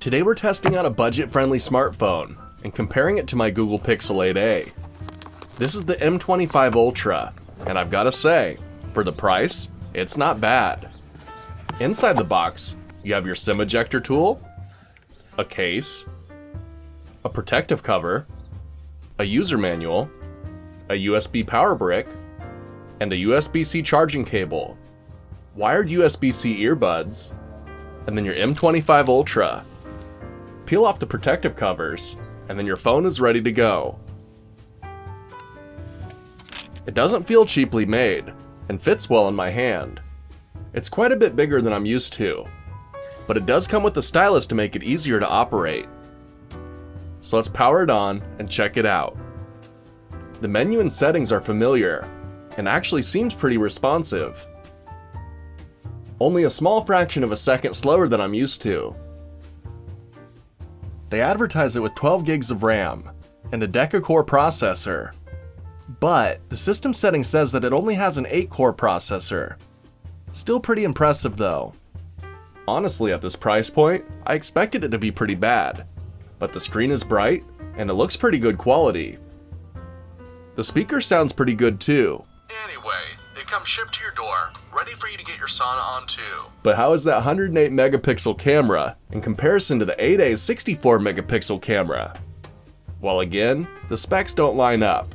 Today we're testing out a budget-friendly smartphone and comparing it to my Google Pixel 8a. This is the M25 Ultra, and I've gotta say, for the price, it's not bad. Inside the box, you have your SIM ejector tool, a case, a protective cover, a user manual, a USB power brick, and a USB-C charging cable, wired USB-C earbuds, and then your M25 Ultra. Peel off the protective covers, and then your phone is ready to go. It doesn't feel cheaply made, and fits well in my hand. It's quite a bit bigger than I'm used to, but it does come with a stylus to make it easier to operate. So let's power it on and check it out. The menu and settings are familiar, and actually seems pretty responsive. Only a small fraction of a second slower than I'm used to. They advertise it with 12 gigs of RAM and a deca-core processor, but the system setting says that it only has an 8-core processor. Still pretty impressive though. Honestly, at this price point, I expected it to be pretty bad, but the screen is bright and it looks pretty good quality. The speaker sounds pretty good too. Anyway, it comes shipped to your door, ready for you to get your sauna on too. But how is that 108 megapixel camera in comparison to the 8A's 64 megapixel camera? Well, again, the specs don't line up.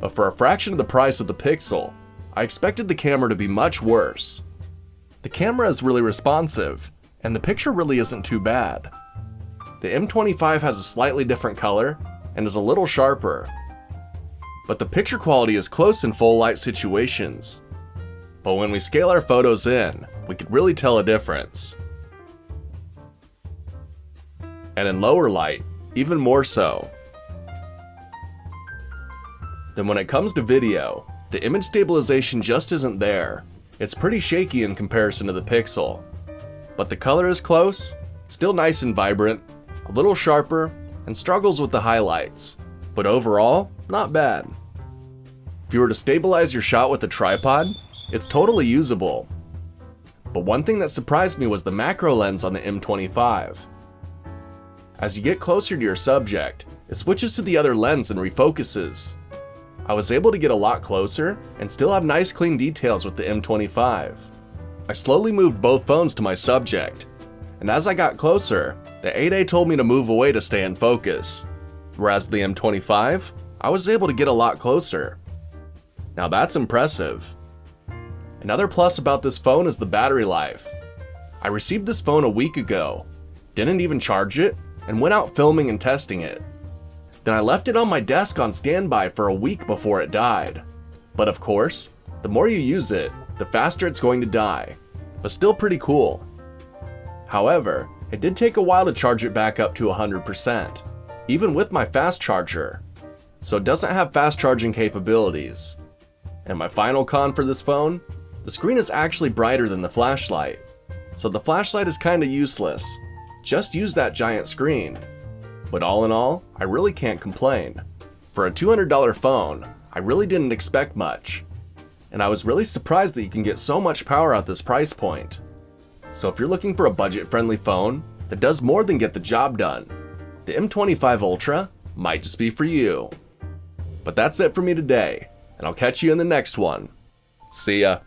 But for a fraction of the price of the Pixel, I expected the camera to be much worse. The camera is really responsive, and the picture really isn't too bad. The M25 has a slightly different color and is a little sharper, but the picture quality is close in full light situations. But when we scale our photos in, we could really tell a difference. And in lower light, even more so. Then when it comes to video, the image stabilization just isn't there. It's pretty shaky in comparison to the Pixel. But the color is close, still nice and vibrant, a little sharper, and struggles with the highlights. But overall, not bad. If you were to stabilize your shot with a tripod, it's totally usable. But one thing that surprised me was the macro lens on the M25. As you get closer to your subject, it switches to the other lens and refocuses. I was able to get a lot closer and still have nice clean details with the M25. I slowly moved both phones to my subject, and as I got closer, the 8A told me to move away to stay in focus, whereas the M25, I was able to get a lot closer. Now that's impressive. Another plus about this phone is the battery life. I received this phone a week ago, didn't even charge it, and went out filming and testing it. Then I left it on my desk on standby for a week before it died. But of course, the more you use it, the faster it's going to die, but still pretty cool. However, it did take a while to charge it back up to 100%, even with my fast charger, so it doesn't have fast charging capabilities. And my final con for this phone, the screen is actually brighter than the flashlight, so the flashlight is kinda useless. Just use that giant screen. But all in all, I really can't complain. For a $200 phone, I really didn't expect much. And I was really surprised that you can get so much power at this price point. So if you're looking for a budget-friendly phone that does more than get the job done, the M25 Ultra might just be for you. But that's it for me today, and I'll catch you in the next one. See ya.